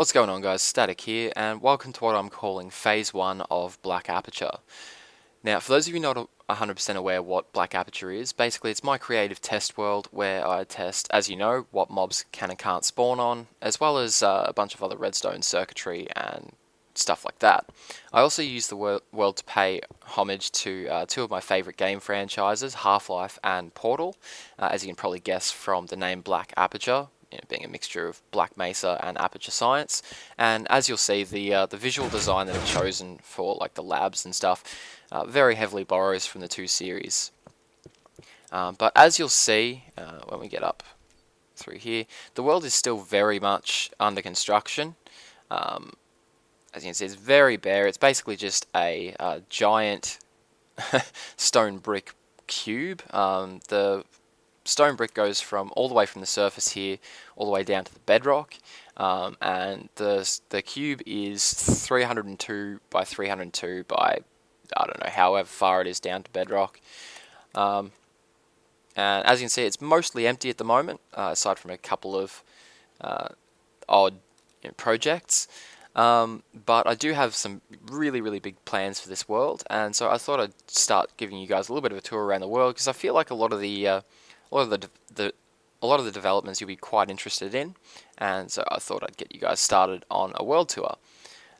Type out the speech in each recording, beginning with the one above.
What's going on, guys? Static here, and welcome to what I'm calling Phase 1 of Black Aperture. Now, for those of you not 100% aware what Black Aperture is, basically it's my creative test world where I test, as you know, what mobs can and can't spawn on, as well as a bunch of other redstone circuitry and stuff like that. I also use the world to pay homage to two of my favourite game franchises, Half-Life and Portal, as you can probably guess from the name Black Aperture. Being a mixture of Black Mesa and Aperture Science, and as you'll see, the visual design that I've chosen for like the labs and stuff very heavily borrows from the two series. But as you'll see when we get up through here, the world is still very much under construction. As you can see, it's very bare. It's basically just a giant stone brick cube. The stone brick goes from all the way from the surface here all the way down to the bedrock, and the cube is 302 by 302 by I don't know, however far it is down to bedrock. And as you can see, it's mostly empty at the moment, aside from a couple of odd projects. But I do have some really big plans for this world, and so I thought I'd start giving you guys a little bit of a tour around the world, because I feel like a lot of the developments you'll be quite interested in, and so I thought I'd get you guys started on a world tour.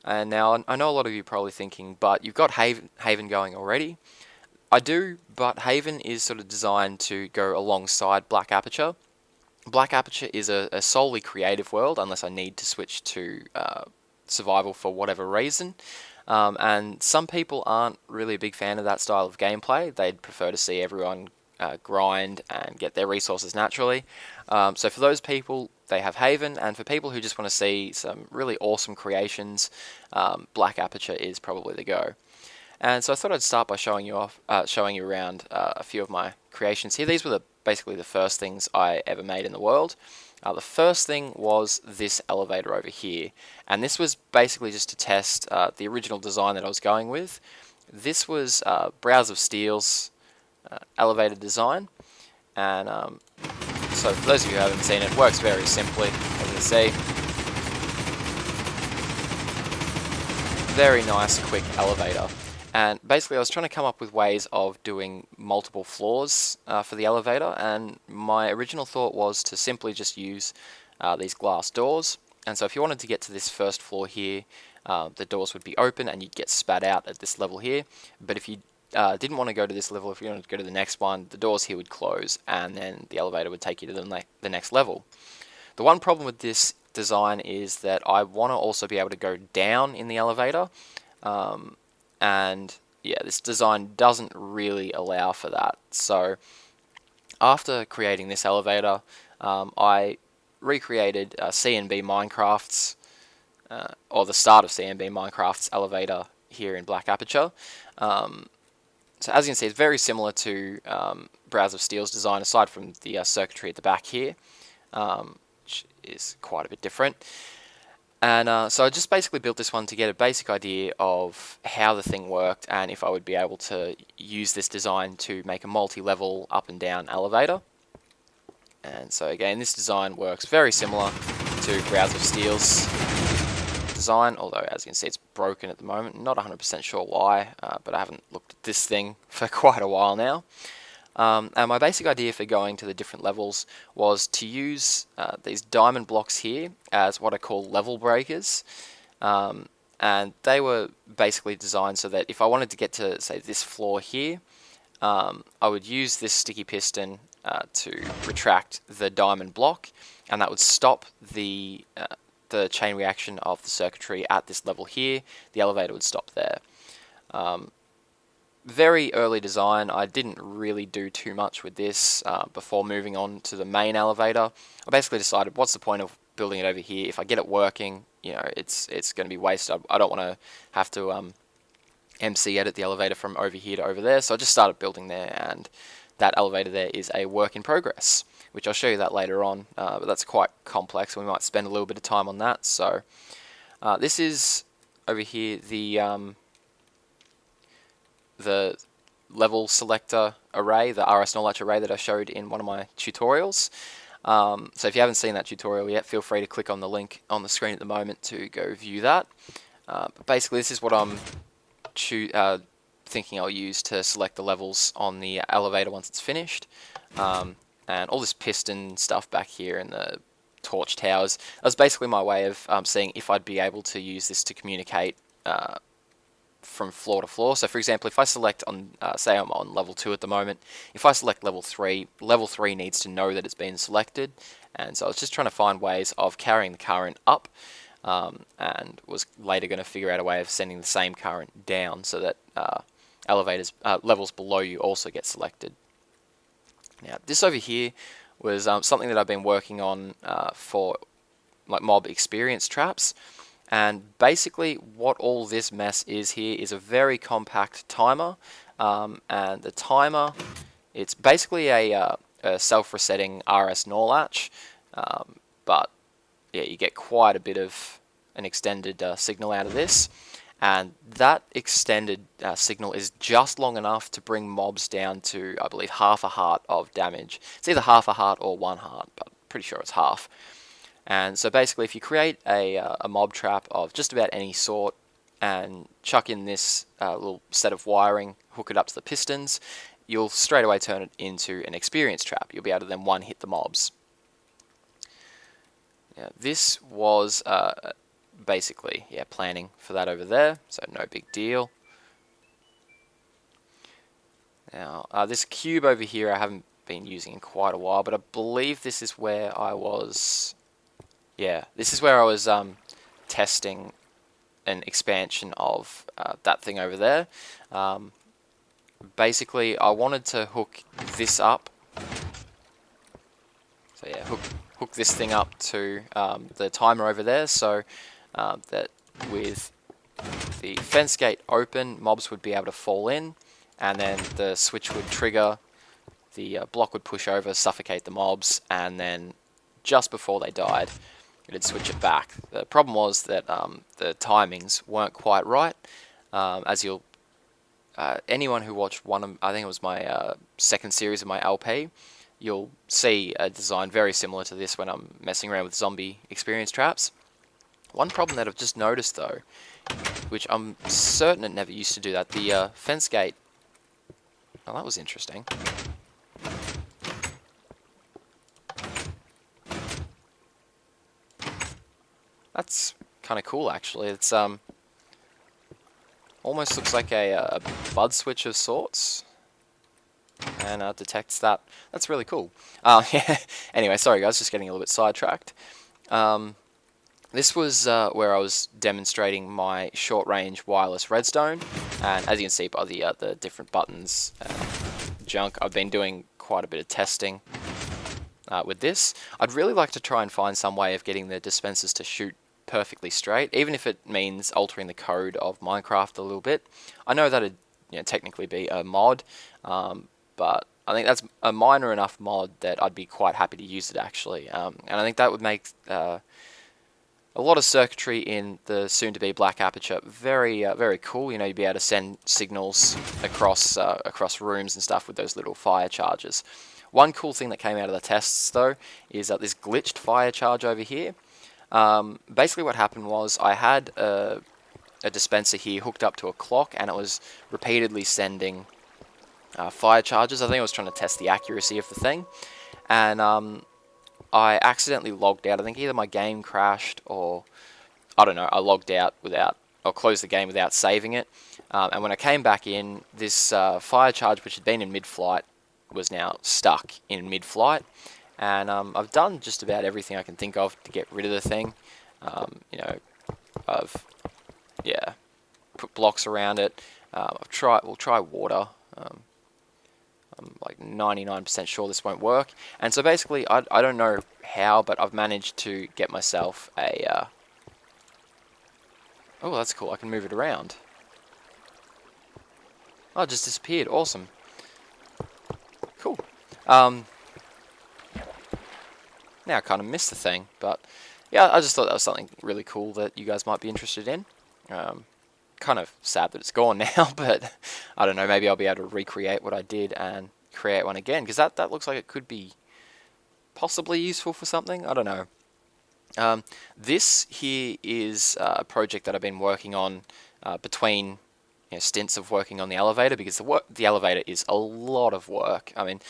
And now I know a lot of you are probably thinking, but you've got Haven going already. I do, but Haven is sort of designed to go alongside Black Aperture. Black Aperture is a solely creative world, unless I need to switch to survival for whatever reason. And some people aren't really a big fan of that style of gameplay. They'd prefer to see everyone grind and get their resources naturally. So for those people, they have Haven, and for people who just want to see some really awesome creations, Black Aperture is probably the go. And so I thought I'd start by showing you around a few of my creations here. These were basically the first things I ever made in the world. The first thing was this elevator over here, and this was basically just to test the original design that I was going with. This was Browse of Steel's elevator design, and so for those of you who haven't seen it, it works very simply, as you see. Very nice, quick elevator. And basically I was trying to come up with ways of doing multiple floors for the elevator, and my original thought was to simply just use these glass doors. And so if you wanted to get to this first floor here, the doors would be open and you'd get spat out at this level here. But if you didn't want to go to this level, if you wanted to go to the next one, the doors here would close and then the elevator would take you to the next level. The one problem with this design is that I want to also be able to go down in the elevator, and yeah, this design doesn't really allow for that. So after creating this elevator, I recreated C&B Minecraft's, or the start of C&B Minecraft's elevator here in Black Aperture. So as you can see, it's very similar to Browse of Steel's design, aside from the circuitry at the back here, which is quite a bit different. And so I just basically built this one to get a basic idea of how the thing worked and if I would be able to use this design to make a multi-level up and down elevator. And so again, this design works very similar to Browse of Steel's design, although as you can see it's broken at the moment. Not 100% sure why, but I haven't looked at this thing for quite a while now. And my basic idea for going to the different levels was to use these diamond blocks here as what I call level breakers. And they were basically designed so that if I wanted to get to, say, this floor here, I would use this sticky piston to retract the diamond block, and that would stop the chain reaction of the circuitry at this level here. The elevator would stop there. Very early design. I didn't really do too much with this before moving on to the main elevator. I basically decided, what's the point of building it over here? If I get it working, you know, it's going to be wasted. I don't want to have to MC edit the elevator from over here to over there, so I just started building there, and that elevator there is a work in progress, which I'll show you that later on, but that's quite complex, and we might spend a little bit of time on that. So this is over here the level selector array, the RS Knowledge array that I showed in one of my tutorials. So if you haven't seen that tutorial yet, feel free to click on the link on the screen at the moment to go view that. But basically, this is what I'm thinking I'll use to select the levels on the elevator once it's finished. And all this piston stuff back here and the torch towers, that was basically my way of seeing if I'd be able to use this to communicate from floor to floor. So for example, if I select on, say I'm on level 2 at the moment, if I select level 3 needs to know that it's been selected, and so I was just trying to find ways of carrying the current up, and was later going to figure out a way of sending the same current down so that levels below you also get selected. Now this over here was something that I've been working on for like mob experience traps. And basically what all this mess is here is a very compact timer, and the timer, it's basically a self-resetting RS NOR latch, but yeah, you get quite a bit of an extended signal out of this, and that extended signal is just long enough to bring mobs down to, I believe, half a heart of damage. It's either half a heart or 1 heart, but I'm pretty sure it's half. And so basically, if you create a mob trap of just about any sort and chuck in this little set of wiring, hook it up to the pistons, you'll straight away turn it into an experience trap. You'll be able to then one-hit the mobs. Now, this was basically, yeah, planning for that over there, so no big deal. Now, this cube over here I haven't been using in quite a while, but I believe this is where I was... Yeah, this is where I was testing an expansion of that thing over there. Basically, I wanted to hook this up. So yeah, hook this thing up to the timer over there, so that with the fence gate open, mobs would be able to fall in, and then the switch would trigger, the block would push over, suffocate the mobs, and then just before they died, it'd switch it back. The problem was that the timings weren't quite right. As you'll, anyone who watched one of, I think it was my second series of my LP, you'll see a design very similar to this when I'm messing around with zombie experience traps. One problem that I've just noticed though, which I'm certain it never used to do that, the fence gate, well, that was interesting. That's kind of cool, actually. It's almost looks like a bud switch of sorts, and detects that. That's really cool. Yeah. Anyway, sorry guys, just getting a little bit sidetracked. This was where I was demonstrating my short-range wireless redstone, and as you can see by the different buttons junk, I've been doing quite a bit of testing with this. I'd really like to try and find some way of getting the dispensers to shoot perfectly straight, even if it means altering the code of Minecraft a little bit. I know that'd technically be a mod, but I think that's a minor enough mod that I'd be quite happy to use it actually, and I think that would make a lot of circuitry in the soon-to-be Black Aperture very very cool. You'd be able to send signals across across rooms and stuff with those little fire charges. One cool thing that came out of the tests though is this glitched fire charge over here. Basically what happened was I had a dispenser here hooked up to a clock, and it was repeatedly sending fire charges. I think I was trying to test the accuracy of the thing, and I accidentally logged out. I think either my game crashed or, I don't know, I logged out without, or closed the game without saving it, and when I came back in, this fire charge, which had been in mid-flight, was now stuck in mid-flight. And I've done just about everything I can think of to get rid of the thing. I've put blocks around it. We'll try water. I'm like 99% sure this won't work. And so basically, I don't know how, but I've managed to get myself a... Oh, that's cool. I can move it around. Oh, it just disappeared. Awesome. Cool. Now I kind of missed the thing, but yeah, I just thought that was something really cool that you guys might be interested in. Kind of sad that it's gone now, but I don't know, maybe I'll be able to recreate what I did and create one again, because that looks like it could be possibly useful for something. I don't know. This here is a project that I've been working on between stints of working on the elevator, because the elevator is a lot of work. I mean,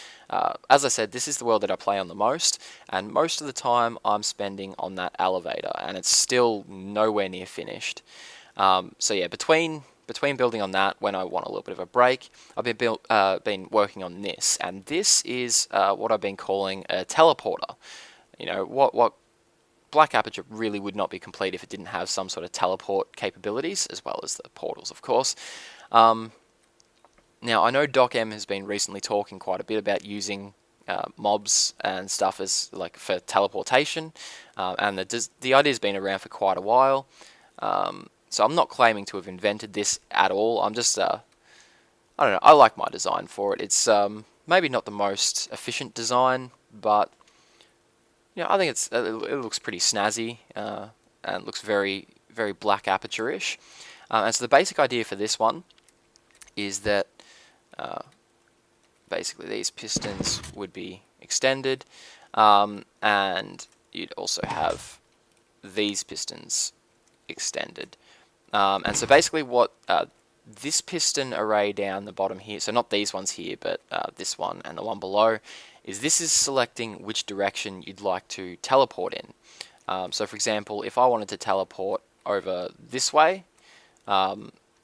as I said, this is the world that I play on the most, and most of the time I'm spending on that elevator, and it's still nowhere near finished. So yeah, between building on that, when I want a little bit of a break, I've been working on this, and this is what I've been calling a teleporter. What Black Aperture really would not be complete if it didn't have some sort of teleport capabilities, as well as the portals, of course. Now, I know DocM has been recently talking quite a bit about using mobs and stuff as for teleportation, and the idea's been around for quite a while. So I'm not claiming to have invented this at all. I'm just, I don't know, I like my design for it. It's maybe not the most efficient design, but I think it looks pretty snazzy and looks very, very Black Aperture-ish. And so the basic idea for this one is that basically these pistons would be extended, and you'd also have these pistons extended. And so basically what this piston array down the bottom here, so not these ones here, but this one and the one below, this is selecting which direction you'd like to teleport in. So for example, if I wanted to teleport over this way,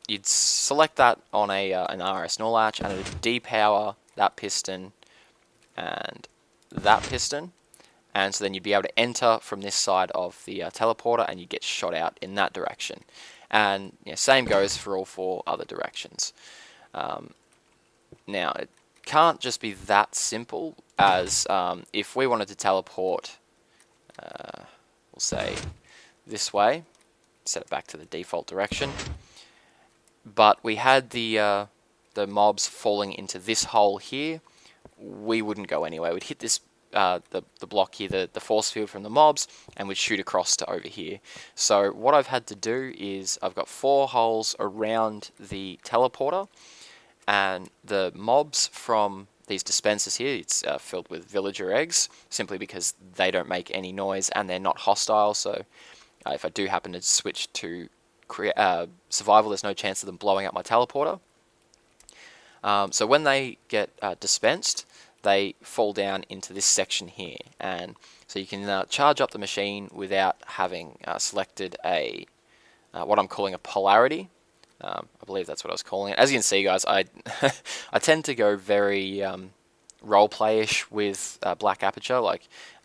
you'd select that on an RS null latch, and it would depower that piston and that piston, and so then you'd be able to enter from this side of the teleporter, and you'd get shot out in that direction. And same goes for all 4 other directions. Now, it can't just be that simple, as if we wanted to teleport, we'll say this way, set it back to the default direction, but we had the mobs falling into this hole here, we wouldn't go anywhere. We'd hit this the block here, the force field from the mobs, and we'd shoot across to over here. So what I've had to do is I've got 4 holes around the teleporter, and the mobs from these dispensers here, it's filled with villager eggs, simply because they don't make any noise and they're not hostile. So if I do happen to switch to survival, there's no chance of them blowing up my teleporter. So when they get dispensed, they fall down into this section here, and so you can charge up the machine without having selected a what I'm calling a polarity. I believe that's what I was calling it. As you can see, guys, I I tend to go very roleplay-ish with Black Aperture.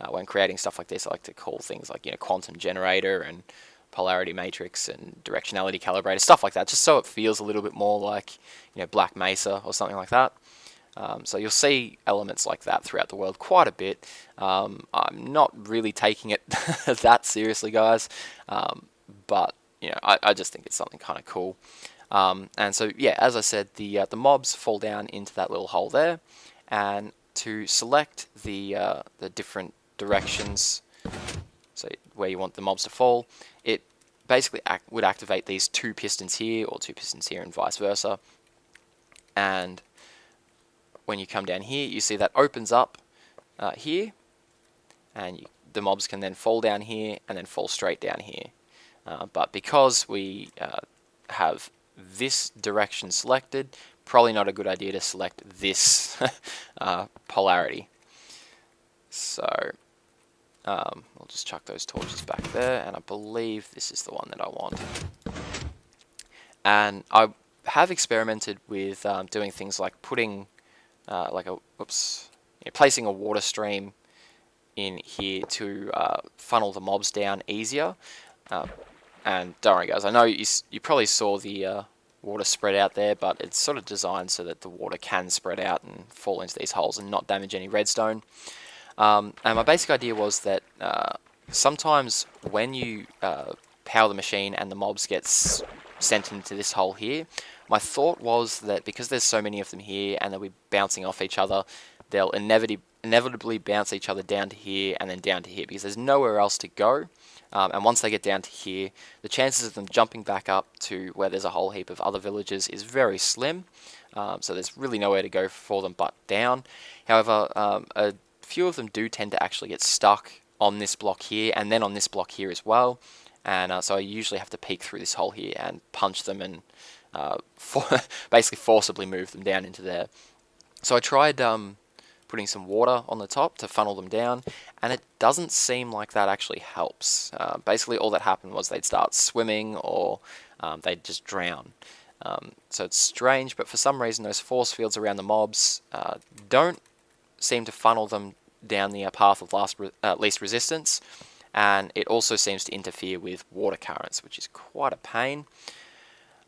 When creating stuff like this, I like to call things like quantum generator and polarity matrix and directionality calibrator, stuff like that, just so it feels a little bit more like Black Mesa or something like that. So you'll see elements like that throughout the world quite a bit. I'm not really taking it that seriously, guys, but I just think it's something kind of cool. And so yeah, as I said, the mobs fall down into that little hole there, and to select the different directions, so where you want the mobs to fall, it basically would activate these 2 pistons here, or 2 pistons here, and vice versa. And when you come down here, you see that opens up here, and the mobs can then fall down here and then fall straight down here. But because we have this direction selected, probably not a good idea to select this polarity. So we'll just chuck those torches back there, and I believe this is the one that I want. And I have experimented with doing things like putting placing a water stream in here to funnel the mobs down easier. And don't worry, guys, I know you probably saw the water spread out there, but it's sort of designed so that the water can spread out and fall into these holes and not damage any redstone. And my basic idea was that sometimes when you power the machine and the mobs get sent into this hole here, my thought was that because there's so many of them here and they'll be bouncing off each other, they'll inevitably bounce each other down to here and then down to here, because there's nowhere else to go. And once they get down to here, the chances of them jumping back up to where there's a whole heap of other villagers is very slim. So there's really nowhere to go for them but down. However, a few of them do tend to actually get stuck on this block here and then on this block here as well. And so I usually have to peek through this hole here and punch them and basically forcibly move them down into there. So I tried putting some water on the top to funnel them down, and it doesn't seem like that actually helps. Basically all that happened was they'd start swimming or they'd just drown. So it's strange, but for some reason those force fields around the mobs don't seem to funnel them down the path of least resistance, and it also seems to interfere with water currents, which is quite a pain.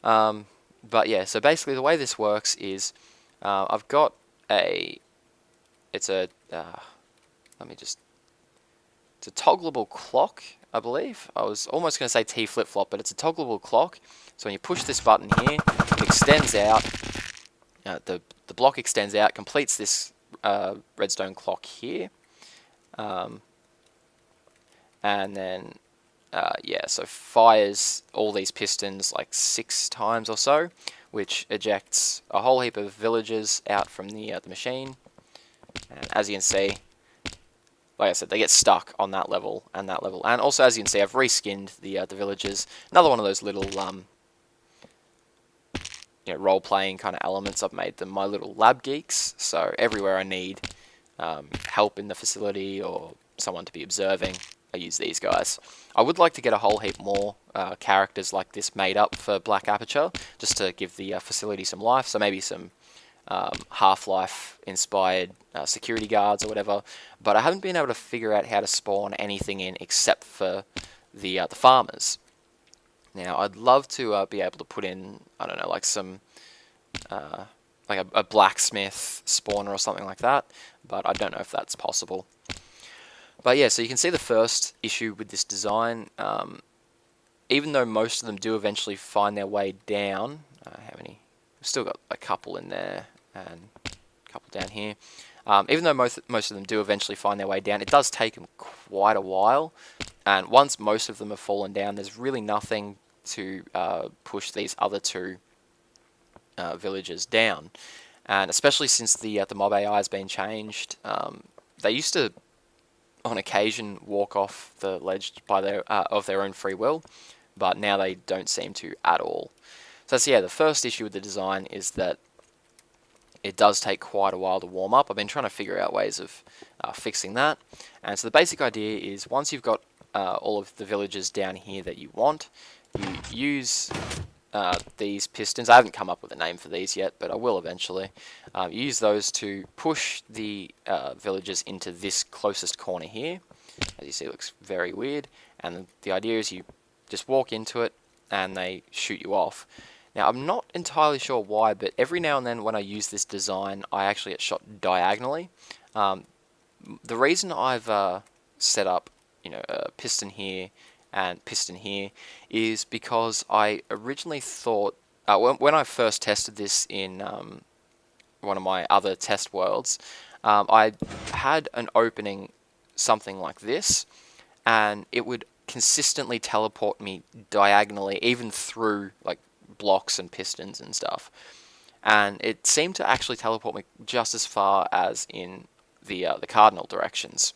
But yeah, so basically the way this works is I've got it's a toggleable clock, I believe. I was almost going to say T flip-flop, but it's a toggleable clock. So when you push this button here, it extends out, the block extends out, completes this redstone clock here, and then yeah, so fires all these pistons like 6 times or so, which ejects a whole heap of villagers out from the machine. And as you can see, like I said, they get stuck on that level and that level. And also, as you can see, I've reskinned the villagers. Another one of those little role-playing kind of elements. I've made them my little lab geeks. So everywhere I need help in the facility or someone to be observing, I use these guys. I would like to get a whole heap more characters like this made up for Black Aperture, just to give the facility some life. So maybe some Half-Life inspired security guards or whatever, but I haven't been able to figure out how to spawn anything in except for the farmers. Now I'd love to be able to put in, I don't know, like some like a blacksmith spawner or something like that, but I don't know if that's possible. But yeah, so you can see the first issue with this design. Even though most of them do eventually find their way down, how many? We've still got a couple in there and a couple down here. Even though most of them do eventually find their way down, it does take them quite a while. And once most of them have fallen down, there's really nothing to push these other 2 villagers down. And especially since the mob AI has been changed, they used to, on occasion, walk off the ledge by of their own free will, but now they don't seem to at all. So yeah, the first issue with the design is that it does take quite a while to warm up. I've been trying to figure out ways of fixing that. And so the basic idea is once you've got all of the villagers down here that you want, you use these pistons. I haven't come up with a name for these yet, but I will eventually. You use those to push the villagers into this closest corner here. As you see, it looks very weird. And the idea is you just walk into it and they shoot you off. Now, I'm not entirely sure why, but every now and then when I use this design, I actually get shot diagonally. The reason I've set up, a piston here and piston here is because I originally thought, when I first tested this in one of my other test worlds, I had an opening something like this, and it would consistently teleport me diagonally, even through like blocks and pistons and stuff, and it seemed to actually teleport me just as far as in the cardinal directions.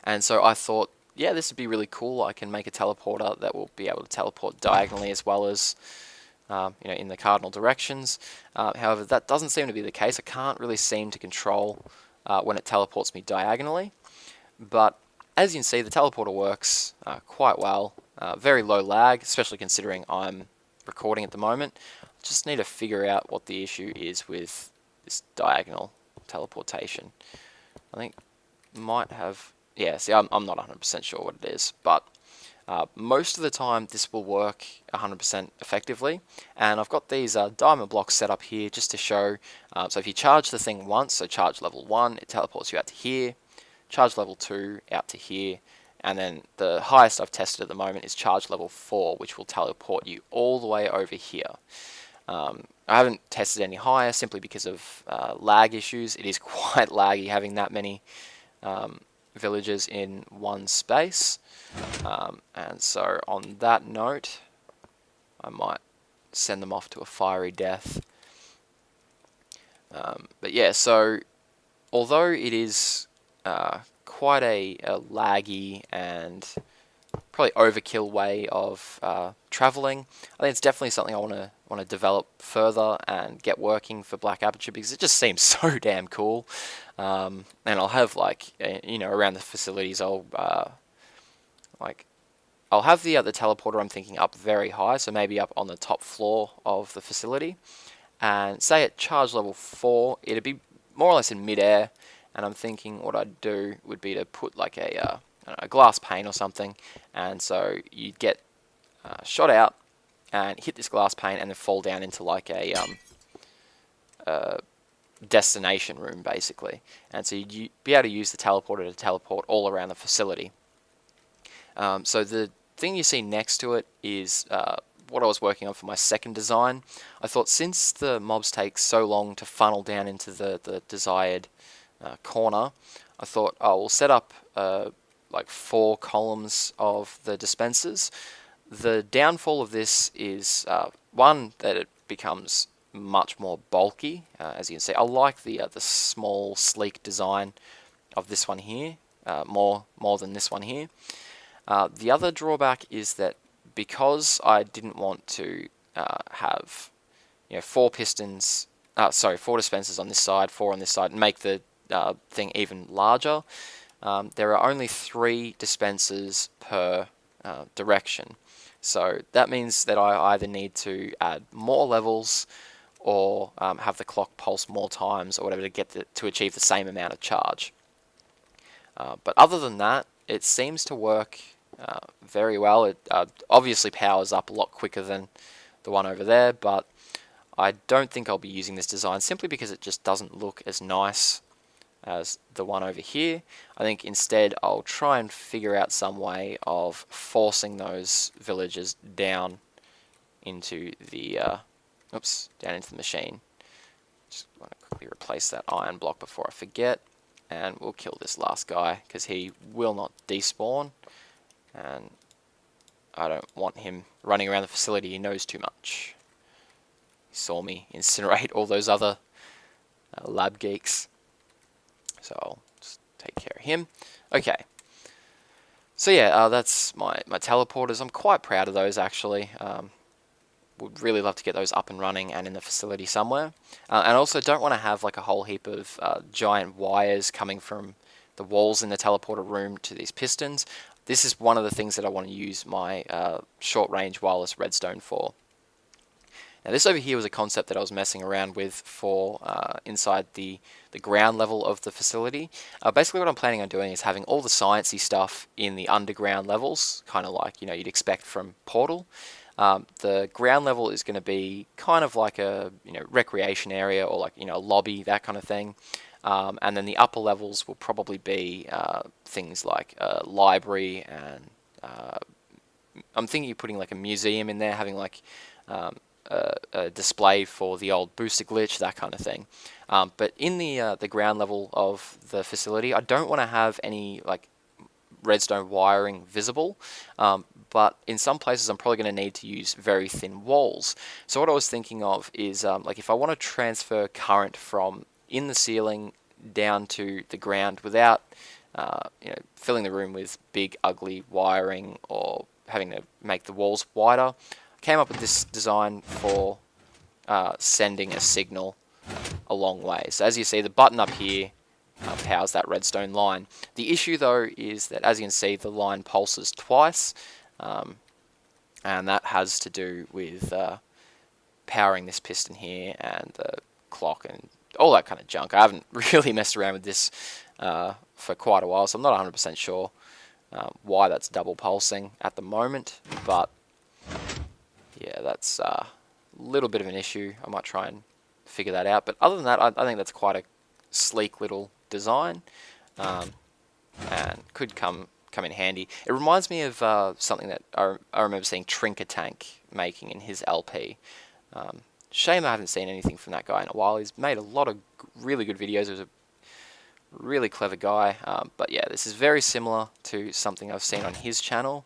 And so I thought, yeah, this would be really cool. I can make a teleporter that will be able to teleport diagonally as well as in the cardinal directions. However, that doesn't seem to be the case. I can't really seem to control when it teleports me diagonally, but as you can see, the teleporter works quite well. Very low lag, especially considering I'm recording at the moment. Just need to figure out what the issue is with this diagonal teleportation. I think might have, yeah, see, I'm not 100% sure what it is, but most of the time this will work 100% effectively. And I've got these diamond blocks set up here just to show. So if you charge the thing once, so charge level 1, it teleports you out to here. Charge level 2 out to here. And then the highest I've tested at the moment is charge level 4, which will teleport you all the way over here. I haven't tested any higher simply because of lag issues. It is quite laggy having that many villagers in one space. And so on that note, I might send them off to a fiery death. But yeah, so although it is quite a laggy and probably overkill way of traveling. I think it's definitely something I want to develop further and get working for Black Aperture because it just seems so damn cool. And I'll have like around the facilities like I'll have the teleporter I'm thinking up very high, so maybe up on the top floor of the facility. And say at charge level 4, it'd be more or less in midair. And I'm thinking what I'd do would be to put like a glass pane or something, and so you'd get shot out and hit this glass pane and then fall down into like a destination room basically. And so you'd be able to use the teleporter to teleport all around the facility. So the thing you see next to it is what I was working on for my second design. I thought since the mobs take so long to funnel down into the desired corner, I thought, oh, we'll set up like 4 columns of the dispensers. The downfall of this is one, that it becomes much more bulky. As you can see, I like the small, sleek design of this one here more than this one here. The other drawback is that because I didn't want to have 4 pistons, 4 dispensers on this side, 4 on this side, and make the thing even larger. There are only 3 dispensers per direction. So that means that I either need to add more levels or have the clock pulse more times or whatever to achieve the same amount of charge. But other than that, it seems to work very well. It obviously powers up a lot quicker than the one over there, but I don't think I'll be using this design simply because it just doesn't look as nice as the one over here. I think instead I'll try and figure out some way of forcing those villagers down into the down into the machine. Just want to quickly replace that iron block before I forget, and we'll kill this last guy because he will not despawn, and I don't want him running around the facility. He knows too much. He saw me incinerate all those other lab geeks. So I'll just take care of him. Okay. So yeah, that's my teleporters. I'm quite proud of those actually. Would really love to get those up and running and in the facility somewhere. And also don't want to have like a whole heap of giant wires coming from the walls in the teleporter room to these pistons. This is one of the things that I want to use my short-range wireless redstone for. Now this over here was a concept that I was messing around with for inside the ground level of the facility. Basically what I'm planning on doing is having all the sciencey stuff in the underground levels, kind of like you'd expect from Portal. The ground level is going to be kind of like a recreation area or like a lobby, that kind of thing. And then the upper levels will probably be things like a library, and I'm thinking of putting like a museum in there, having like a display for the old booster glitch, that kind of thing. But in the ground level of the facility, I don't want to have any like redstone wiring visible, but in some places I'm probably going to need to use very thin walls. So what I was thinking of is like if I want to transfer current from in the ceiling down to the ground without filling the room with big ugly wiring or having to make the walls wider, I came up with this design for sending a signal a long way. So as you see, the button up here powers that redstone line. The issue though is that, as you can see, the line pulses twice, and that has to do with powering this piston here and the clock and all that kind of junk. I haven't really messed around with this for quite a while, so I'm not 100% sure why that's double pulsing at the moment, but yeah, that's a little bit of an issue. I might try and figure that out, but other than that, I think that's quite a sleek little design, and could come in handy. It reminds me of something that I remember seeing Trinkatank making in his LP. Shame I haven't seen anything from that guy in a while. He's made a lot of really good videos. He was a really clever guy, but yeah, this is very similar to something I've seen on his channel.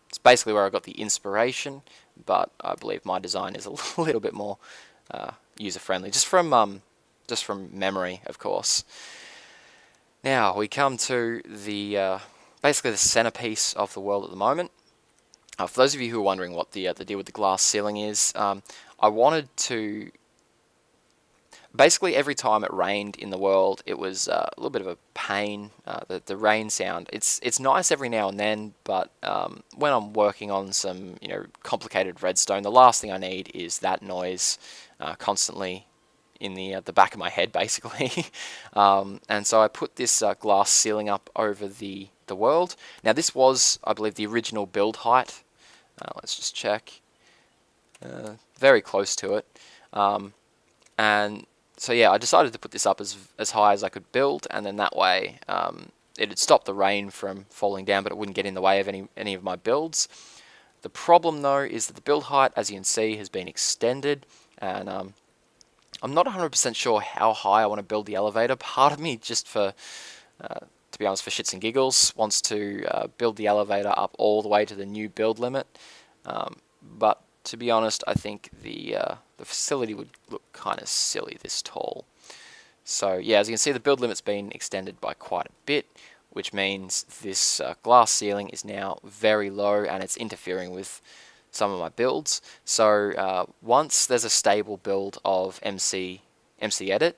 It's basically where I got the inspiration, but I believe my design is a little bit more user-friendly, just from memory, of course. Now we come to the basically the centerpiece of the world at the moment. For those of you who are wondering what the deal with the glass ceiling is, I wanted to basically every time it rained in the world, it was a little bit of a pain. The rain sound. It's nice every now and then, but when I'm working on some complicated redstone, the last thing I need is that noise constantly in the back of my head, basically. And so I put this glass ceiling up over the world. Now this was, I believe, the original build height. Let's just check. Very close to it. And so yeah, I decided to put this up as high as I could build, and then that way it'd stop the rain from falling down, but it wouldn't get in the way of any of my builds. The problem though is that the build height, as you can see, has been extended, and I'm not 100% sure how high I want to build the elevator. Part of me, just for to be honest, for shits and giggles, wants to build the elevator up all the way to the new build limit, but to be honest, I think the facility would look kind of silly this tall. So yeah, as you can see, the build limit's been extended by quite a bit, which means this glass ceiling is now very low and it's interfering with some of my builds. So once there's a stable build of MC Edit,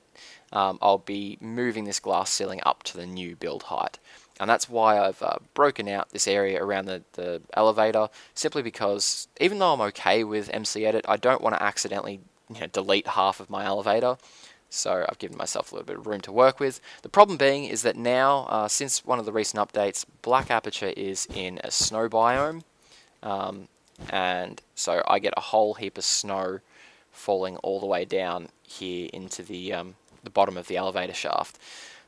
I'll be moving this glass ceiling up to the new build height. And that's why I've broken out this area around the elevator, simply because even though I'm okay with MC Edit, I don't want to accidentally delete half of my elevator. So I've given myself a little bit of room to work with. The problem being is that now, since one of the recent updates, Black Aperture is in a snow biome. And so I get a whole heap of snow falling all the way down here into the bottom of the elevator shaft.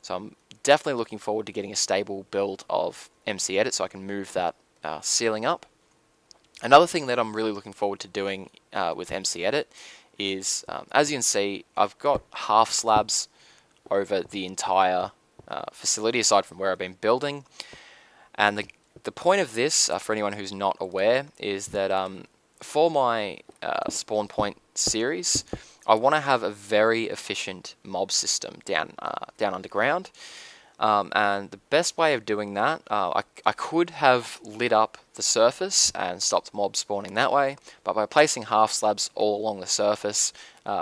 So I'm definitely looking forward to getting a stable build of MC Edit so I can move that ceiling up. Another thing that I'm really looking forward to doing with MC Edit is, as you can see, I've got half slabs over the entire facility aside from where I've been building. And the point of this, for anyone who's not aware, is that for my spawn point series, I want to have a very efficient mob system down underground. And the best way of doing that, I could have lit up the surface and stopped mobs spawning that way, but by placing half slabs all along the surface,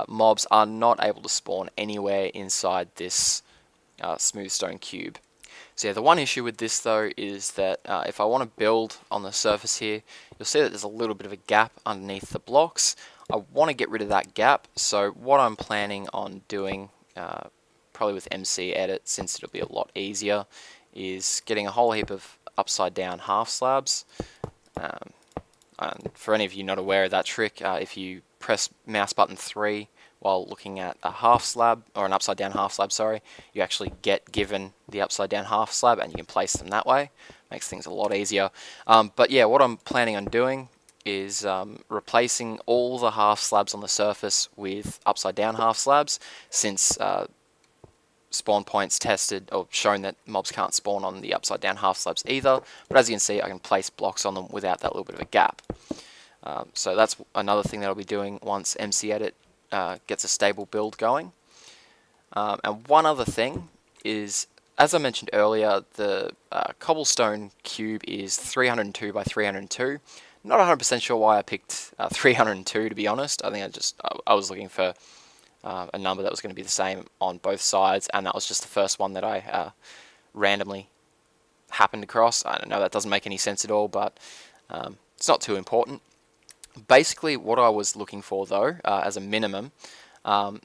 mobs are not able to spawn anywhere inside this smooth stone cube. So yeah, the one issue with this though is that if I want to build on the surface here, you'll see that there's a little bit of a gap underneath the blocks. I want to get rid of that gap, so what I'm planning on doing, probably with MC Edit, since it'll be a lot easier, is getting a whole heap of upside down half slabs. And for any of you not aware of that trick, if you press mouse button 3 while looking at a half slab, or an upside down half slab, sorry, you actually get given the upside down half slab and you can place them that way. Makes things a lot easier. But yeah, what I'm planning on doing is replacing all the half slabs on the surface with upside down half slabs, since spawn points tested or shown that mobs can't spawn on the upside down half slabs either, but as you can see, I can place blocks on them without that little bit of a gap. So that's another thing that I'll be doing once MC Edit gets a stable build going. And one other thing is, as I mentioned earlier, the cobblestone cube is 302 by 302. Not 100% sure why I picked 302, to be honest. I think I was looking for a number that was going to be the same on both sides, and that was just the first one that I randomly happened across. I don't know, that doesn't make any sense at all, but it's not too important. Basically, what I was looking for though, as a minimum,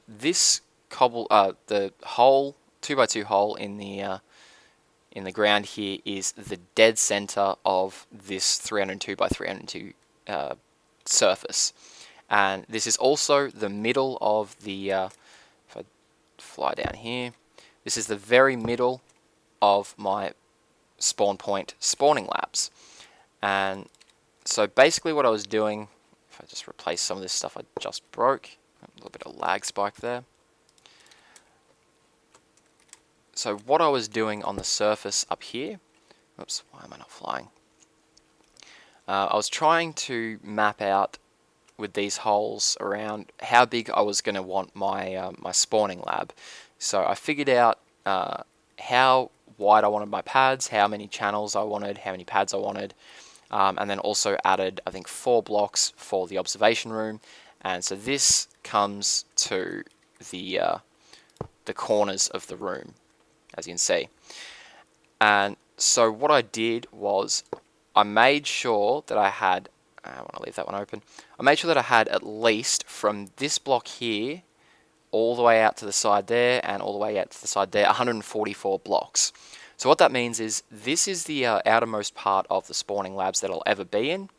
this the hole, 2x2 hole in the ground here is the dead center of this 302 by 302 surface. And this is also the middle of the, if I fly down here, this is the very middle of my spawn point spawning labs. And so basically what I was doing, if I just replace some of this stuff I just broke, a little bit of lag spike there. So what I was doing on the surface up here, oops, why am I not flying? I was trying to map out with these holes around how big I was going to want my my spawning lab. So I figured out how wide I wanted my pads, how many channels I wanted, how many pads I wanted, and then also added, I think, 4 blocks for the observation room. And so this comes to the corners of the room, as you can see. And so what I did was I made sure that I had, I want to leave that one open, I made sure that I had at least from this block here all the way out to the side there and all the way out to the side there, 144 blocks. So what that means is this is the outermost part of the spawning labs that I'll ever be in.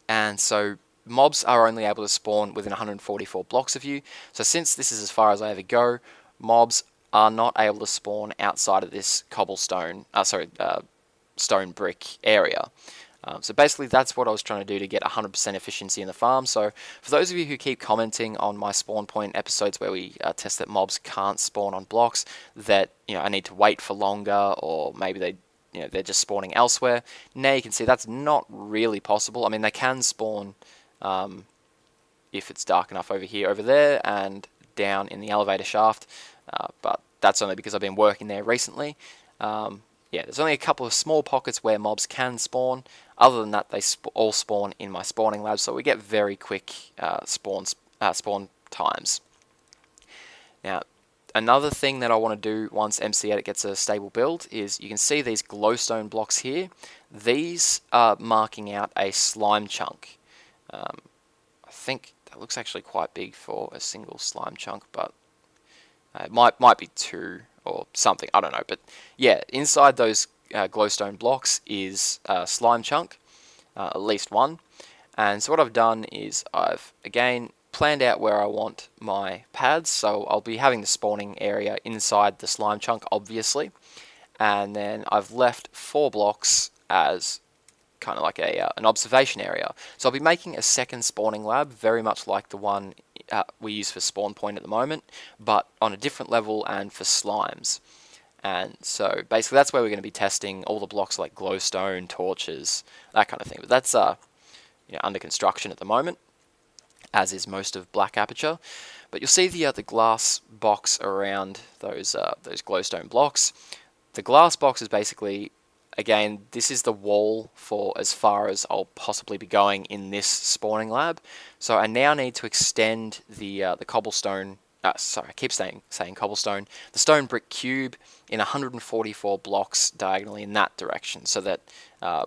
And so mobs are only able to spawn within 144 blocks of you. So since this is as far as I ever go, mobs are not able to spawn outside of this cobblestone, stone brick area. So basically that's what I was trying to do to get 100% efficiency in the farm. So for those of you who keep commenting on my spawn point episodes where we test that mobs can't spawn on blocks, that I need to wait for longer, or maybe they're just spawning elsewhere. Now you can see that's not really possible. I mean, they can spawn if it's dark enough over there, and down in the elevator shaft, but that's only because I've been working there recently. Yeah, there's only a couple of small pockets where mobs can spawn. Other than that, they all spawn in my spawning lab, so we get very quick spawn times. Now, another thing that I want to do once MC Edit gets a stable build is you can see these glowstone blocks here. These are marking out a slime chunk. I think that looks actually quite big for a single slime chunk, but it might be 2 or something, I don't know. But yeah, inside those glowstone blocks is a slime chunk, at least one. And so what I've done is I've again planned out where I want my pads. So I'll be having the spawning area inside the slime chunk, obviously, and then I've left 4 blocks as kind of like an observation area. So I'll be making a second spawning lab, very much like the one we use for spawn point at the moment, but on a different level and for slimes. And so basically that's where we're going to be testing all the blocks like glowstone, torches, that kind of thing. But that's under construction at the moment, as is most of Black Aperture. But you'll see the glass box around those glowstone blocks. The glass box is basically, again, this is the wall for as far as I'll possibly be going in this spawning lab. So I now need to extend the cobblestone, sorry, I keep saying cobblestone, the stone brick cube in 144 blocks diagonally in that direction, so that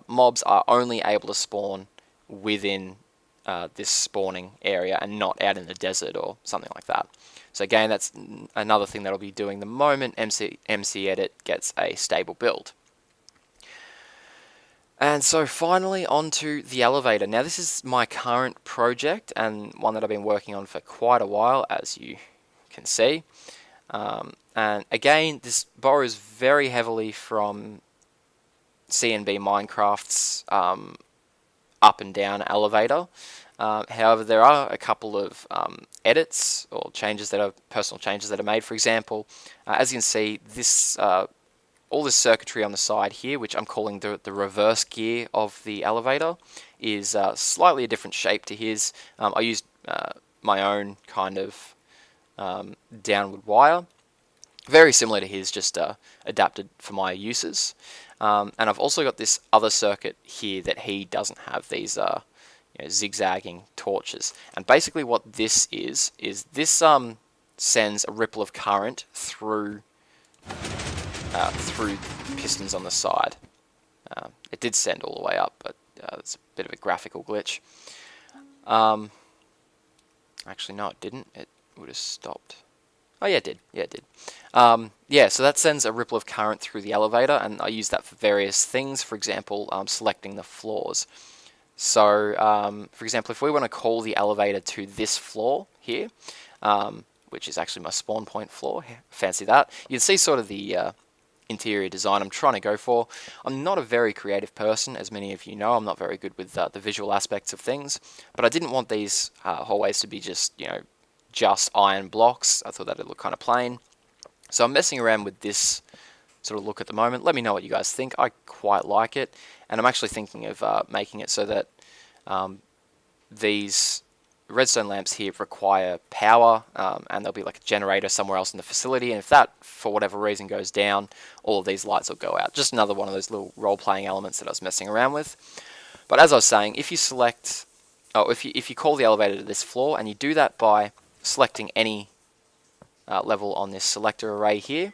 mobs are only able to spawn within this spawning area and not out in the desert or something like that. So again, that's another thing that I'll be doing the moment MC Edit gets a stable build. And so finally onto the elevator. Now this is my current project and one that I've been working on for quite a while, as you can see. And again, this borrows very heavily from C&B Minecraft's up and down elevator. However, there are a couple of edits or personal changes that are made. For example, as you can see, this all this circuitry on the side here, which I'm calling the reverse gear of the elevator, is slightly a different shape to his. I used my own kind of downward wire, very similar to his, just adapted for my uses. And I've also got this other circuit here that he doesn't have, these zigzagging torches. And basically what this is this sends a ripple of current through pistons on the side. It did send all the way up, but it's a bit of a graphical glitch. Actually, no, it didn't. It would have stopped. Oh yeah, it did. Yeah, it did. Yeah, so that sends a ripple of current through the elevator, and I use that for various things. For example, selecting the floors. So, for example, if we want to call the elevator to this floor here, which is actually my spawn point floor, fancy that, you can see sort of the interior design I'm trying to go for. I'm not a very creative person, as many of you know. I'm not very good with the visual aspects of things, but I didn't want these hallways to be just iron blocks. I thought that'd look kind of plain. So I'm messing around with this sort of look at the moment. Let me know what you guys think. I quite like it, and I'm actually thinking of making it so that these redstone lamps here require power, and there'll be like a generator somewhere else in the facility, and if that for whatever reason goes down, all of these lights will go out. Just another one of those little role-playing elements that I was messing around with. But as I was saying, if you select, if you call the elevator to this floor, and you do that by selecting any level on this selector array here,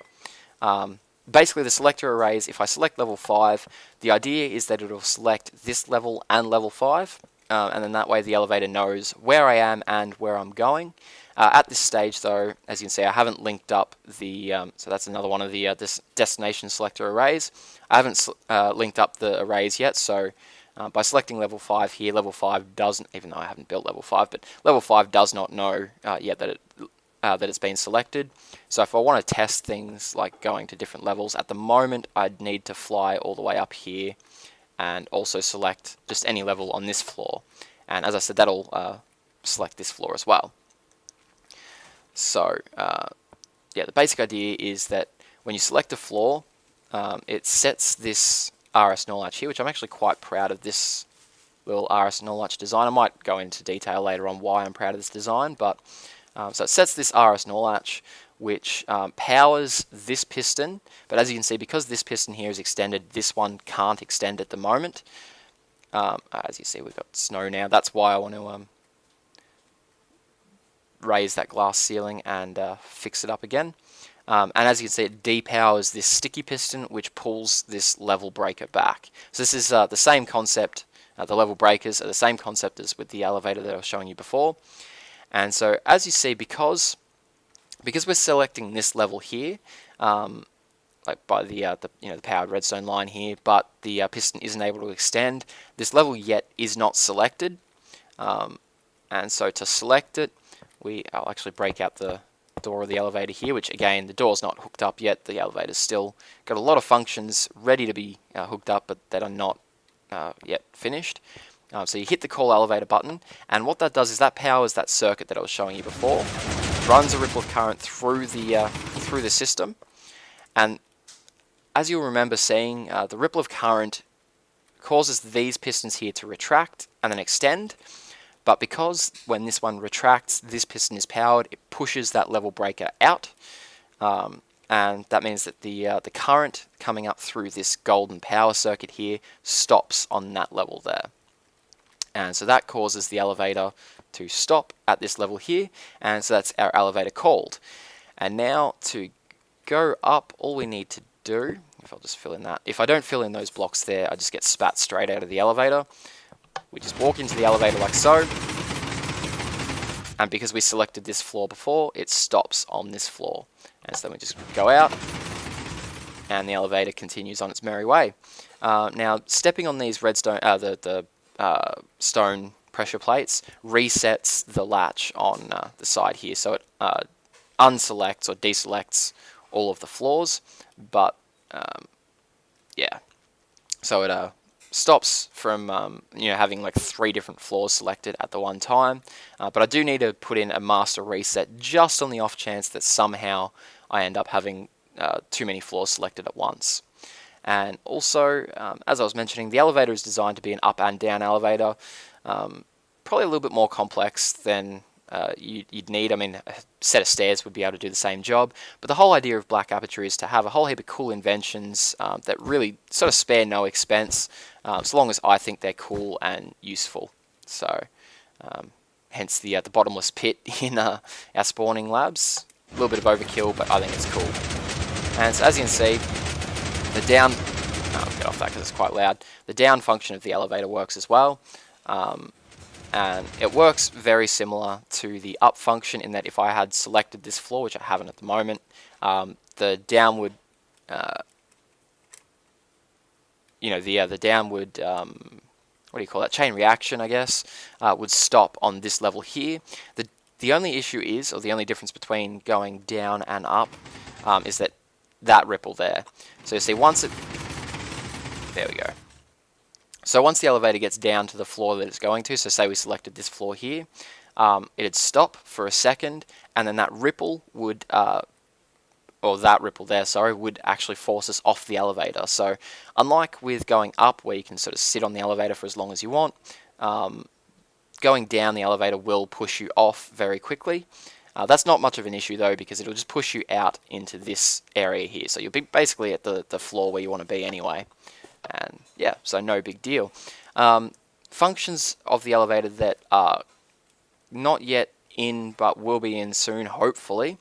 basically the selector arrays, if I select level 5, the idea is that it'll select this level and level 5, and then that way the elevator knows where I am and where I'm going. At this stage though, as you can see, I haven't linked up the, so that's another one of the this destination selector arrays. I haven't linked up the arrays yet, so by selecting level 5 here, level 5 doesn't, even though I haven't built level 5, but level 5 does not know yet that it's been selected. So if I want to test things like going to different levels, at the moment I'd need to fly all the way up here and also select just any level on this floor. And as I said, that'll select this floor as well. So yeah, the basic idea is that when you select a floor, it sets this RS null latch here, which I'm actually quite proud of this little RS null latch design. I might go into detail later on why I'm proud of this design, but so it sets this RS null latch, which powers this piston, but as you can see, because this piston here is extended, this one can't extend at the moment. As you see, we've got snow now. That's why I want to raise that glass ceiling and fix it up again. And as you can see, it depowers this sticky piston, which pulls this level breaker back. So this is the same concept. The level breakers are the same concept as with the elevator that I was showing you before. And so, as you see, because we're selecting this level here, like by the powered redstone line here, but the piston isn't able to extend, this level yet is not selected. And so to select it, I'll actually break out the door of the elevator here, which again, the door's not hooked up yet. The elevator's still got a lot of functions ready to be hooked up, but that are not yet finished. So you hit the call elevator button, and what that does is that powers that circuit that I was showing you before, runs a ripple of current through the system, and as you'll remember seeing, the ripple of current causes these pistons here to retract and then extend, but because when this one retracts, this piston is powered, it pushes that level breaker out, and that means that the current coming up through this golden power circuit here stops on that level there. And so that causes the elevator to stop at this level here, and so that's our elevator called. And now to go up, all we need to do, if I'll just fill in that, if I don't fill in those blocks there, I just get spat straight out of the elevator. We just walk into the elevator like so, and because we selected this floor before, it stops on this floor. And so then we just go out, and the elevator continues on its merry way. Now, stepping on these redstone, stone pressure plates resets the latch on the side here, so it unselects or deselects all of the floors, but yeah, so it stops from having like 3 different floors selected at the one time, but I do need to put in a master reset just on the off chance that somehow I end up having too many floors selected at once. And also, as I was mentioning, the elevator is designed to be an up and down elevator, probably a little bit more complex than you'd need. I mean, a set of stairs would be able to do the same job, but the whole idea of Black Aperture is to have a whole heap of cool inventions that really sort of spare no expense, so long as I think they're cool and useful. So, hence the bottomless pit in our spawning labs. A little bit of overkill, but I think it's cool. And so as you can see, the down, I'll get off that because it's quite loud. The down function of the elevator works as well, and it works very similar to the up function in that if I had selected this floor, which I haven't at the moment, the downward, the downward, what do you call that, chain reaction, I guess, would stop on this level here. The only issue is, or the only difference between going down and up, is that ripple there. So you see, there we go. So once the elevator gets down to the floor that it's going to, so say we selected this floor here, it'd stop for a second, and then that ripple would, or that ripple there, sorry, would actually force us off the elevator. So unlike with going up, where you can sort of sit on the elevator for as long as you want, going down the elevator will push you off very quickly. That's not much of an issue though, because it'll just push you out into this area here. So you'll be basically at the floor where you want to be anyway. And yeah, so no big deal. Functions of the elevator that are not yet in but will be in soon, hopefully,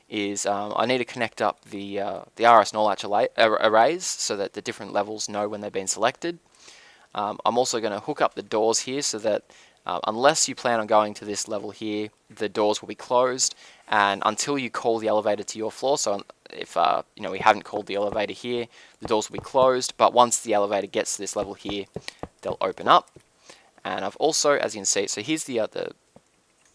is I need to connect up the RS null latch arrays so that the different levels know when they've been selected. I'm also going to hook up the doors here so that unless you plan on going to this level here, the doors will be closed, and until you call the elevator to your floor. So if we haven't called the elevator here, the doors will be closed, but once the elevator gets to this level here, they'll open up. And I've also, as you can see, so here's the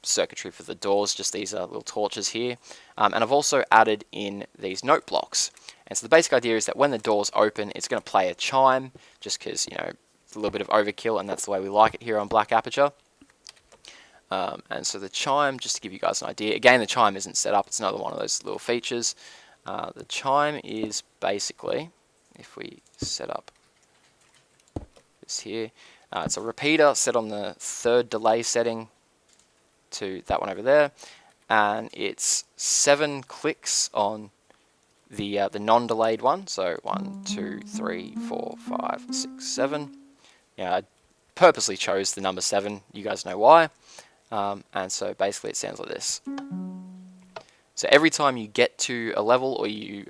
circuitry for the doors, just these little torches here, and I've also added in these note blocks. And so the basic idea is that when the doors open, it's going to play a chime, just because it's a little bit of overkill, and that's the way we like it here on Black Aperture. And so the chime, just to give you guys an idea, again, the chime isn't set up, it's another one of those little features. The chime is basically, if we set up this here, it's a repeater set on the 3rd delay setting to that one over there, and it's 7 clicks on the non-delayed one. So 1, 2, 3, 4, 5, 6, 7. Yeah, I purposely chose the number 7. You guys know why. And so basically it sounds like this. So every time you get to a level, or you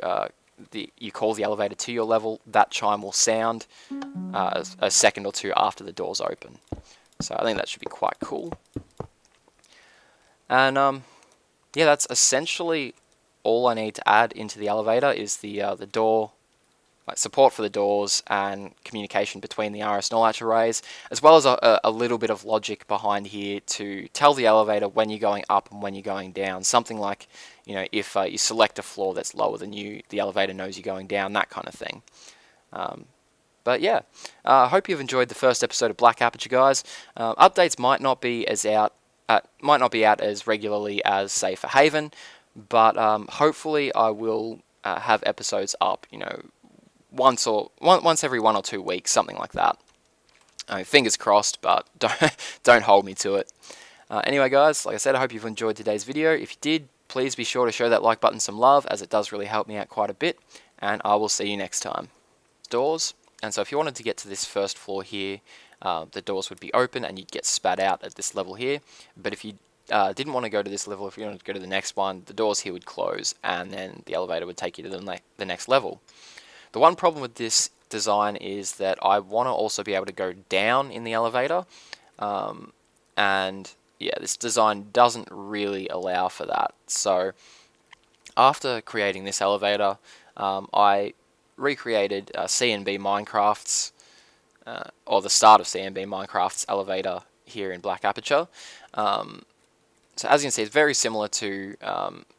call the elevator to your level, that chime will sound a second or two after the doors open. So I think that should be quite cool. And yeah, that's essentially all I need to add into the elevator is the door, like support for the doors and communication between the RS null latch arrays, as well as a little bit of logic behind here to tell the elevator when you're going up and when you're going down. Something like, if you select a floor that's lower than you, the elevator knows you're going down, that kind of thing. But yeah, I hope you've enjoyed the first episode of Black Aperture, guys. Updates might not be out as regularly as, say, for Haven, but hopefully I will have episodes up, once every 1 or 2 weeks, something like that. Fingers crossed, but don't hold me to it. Anyway, guys, like I said, I hope you've enjoyed today's video. If you did, please be sure to show that like button some love, as it does really help me out quite a bit, and I will see you next time. Doors, and so if you wanted to get to this first floor here, the doors would be open and you'd get spat out at this level here. But if you didn't want to go to this level, if you wanted to go to the next one, the doors here would close and then the elevator would take you to the next level. The one problem with this design is that I want to also be able to go down in the elevator, and yeah, this design doesn't really allow for that. So after creating this elevator, I recreated C&B Minecraft's or the start of C&B Minecraft's elevator here in Black Aperture. So as you can see, it's very similar to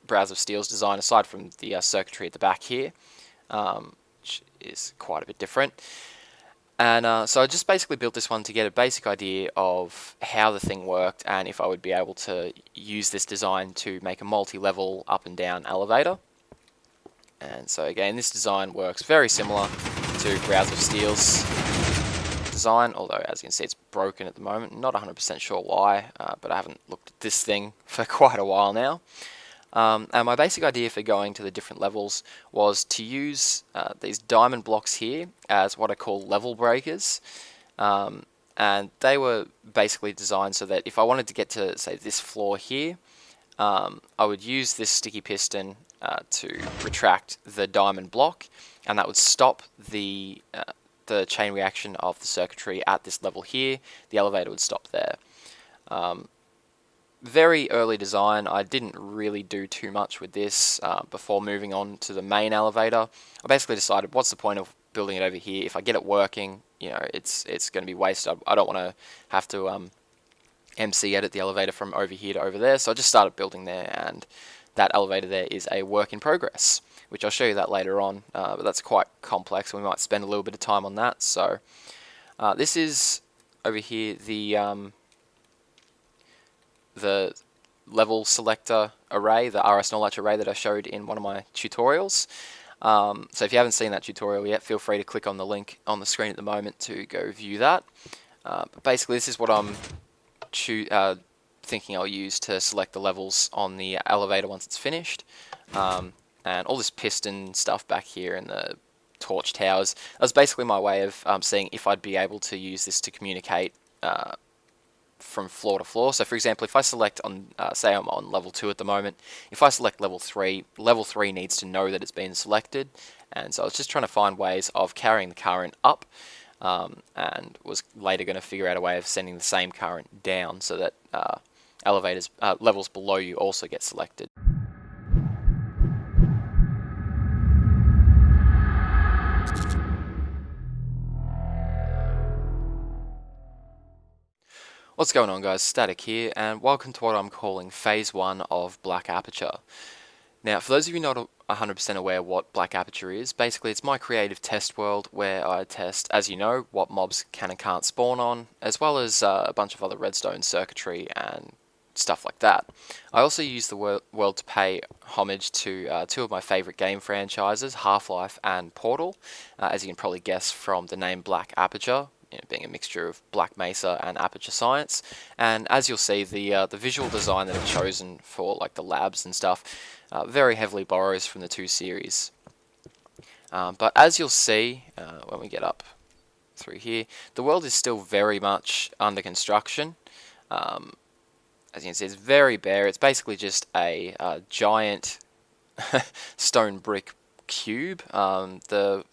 Browse of Steel's design, aside from the circuitry at the back here, which is quite a bit different. And so I just basically built this one to get a basic idea of how the thing worked and if I would be able to use this design to make a multi-level up and down elevator. And so again, this design works very similar to Browse of Steel's design, although as you can see it's broken at the moment. Not 100% sure why, but I haven't looked at this thing for quite a while now. And my basic idea for going to the different levels was to use these diamond blocks here as what I call level breakers. And they were basically designed so that if I wanted to get to, say, this floor here, I would use this sticky piston to retract the diamond block, and that would stop the chain reaction of the circuitry at this level here. The elevator would stop there. Very early design, I didn't really do too much with this before moving on to the main elevator. I basically decided, what's the point of building it over here? If I get it working, it's going to be wasted. I don't want to have to MC edit the elevator from over here to over there, so I just started building there, and that elevator there is a work in progress, which I'll show you that later on, but that's quite complex, and we might spend a little bit of time on that. So this is over here the level selector array, the RS null latch array that I showed in one of my tutorials. So if you haven't seen that tutorial yet, feel free to click on the link on the screen at the moment to go view that. But basically this is what I'm thinking I'll use to select the levels on the elevator once it's finished. And all this piston stuff back here and the torch towers, that was basically my way of seeing if I'd be able to use this to communicate from floor to floor. So for example, if I select on, say I'm on level 2 at the moment, if I select level 3 needs to know that it's been selected, and so I was just trying to find ways of carrying the current up, and was later going to figure out a way of sending the same current down so that levels below you also get selected. What's going on, guys? Static here, and welcome to what I'm calling Phase 1 of Black Aperture. Now, for those of you not 100% aware what Black Aperture is, basically it's my creative test world where I test, as you know, what mobs can and can't spawn on, as well as a bunch of other redstone circuitry and stuff like that. I also use the world to pay homage to two of my favourite game franchises, Half-Life and Portal, as you can probably guess from the name Black Aperture. Being a mixture of Black Mesa and Aperture Science, and as you'll see, the visual design that I've chosen for like the labs and stuff very heavily borrows from the two series. But as you'll see when we get up through here, the world is still very much under construction. As you can see, it's very bare. It's basically just a giant stone brick cube. The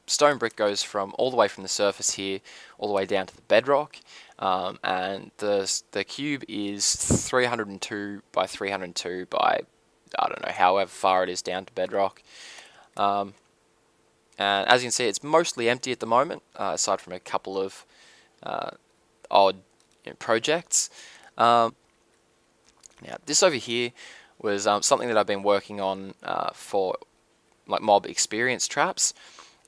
stone brick goes from all the way from the surface here all the way down to the bedrock, and the cube is 302 by 302 by, I don't know, however far it is down to bedrock. And as you can see, it's mostly empty at the moment, aside from a couple of odd projects. Now this over here was something that I've been working on for like mob experience traps.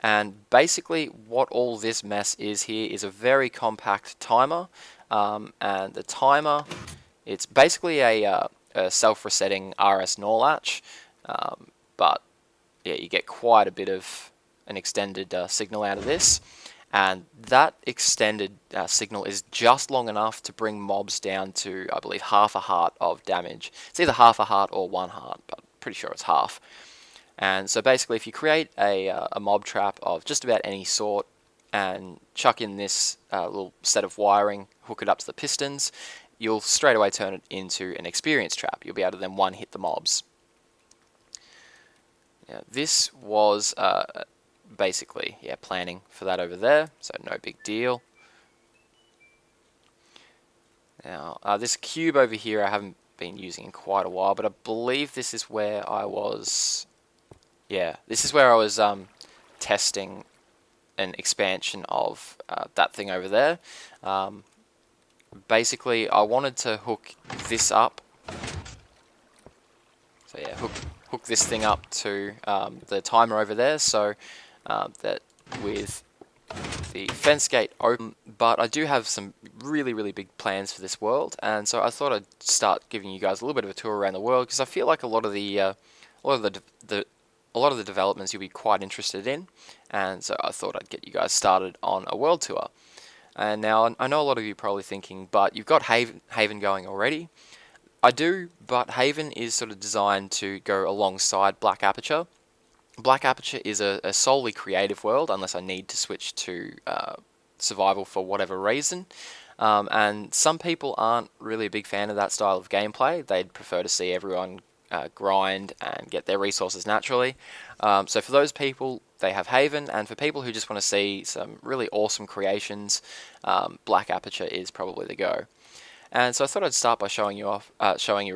And basically what all this mess is here is a very compact timer, and the timer, it's basically a self-resetting RS NOR latch, but yeah, you get quite a bit of an extended signal out of this, and that extended signal is just long enough to bring mobs down to, I believe, half a heart of damage. It's either half a heart or 1 heart, but I'm pretty sure it's half. And so basically, if you create a mob trap of just about any sort and chuck in this little set of wiring, hook it up to the pistons, you'll straight away turn it into an experience trap. You'll be able to then one-hit the mobs. Now, this was basically, planning for that over there, so no big deal. Now, this cube over here I haven't been using in quite a while, but I believe this is where I was... Yeah, this is where I was testing an expansion of that thing over there. Basically, I wanted to hook this up. So yeah, hook this thing up to the timer over there, so that with the fence gate open. But I do have some really big plans for this world, and so I thought I'd start giving you guys a little bit of a tour around the world, because I feel like a lot of the developments you'll be quite interested in, and so I thought I'd get you guys started on a world tour. And now, I know a lot of you are probably thinking, but you've got Haven going already. I do, but Haven is sort of designed to go alongside Black Aperture. Black Aperture is a solely creative world, unless I need to switch to survival for whatever reason. And some people aren't really a big fan of that style of gameplay. They'd prefer to see everyone grind and get their resources naturally. So for those people, they have Haven, and for people who just want to see some really awesome creations, Black Aperture is probably the go. And so I thought I'd start by showing you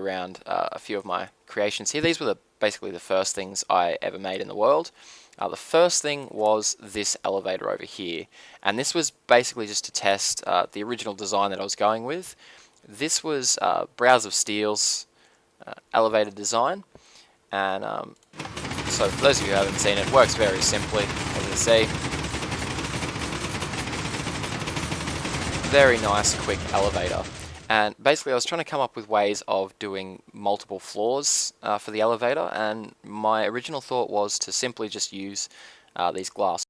around a few of my creations here. These were basically the first things I ever made in the world. The first thing was this elevator over here, and this was basically just to test the original design that I was going with. This was Brows of Steel's elevator design, and so for those of you who haven't seen it, works very simply, as you can see. Very nice, quick elevator. And basically I was trying to come up with ways of doing multiple floors for the elevator, and my original thought was to simply just use these glass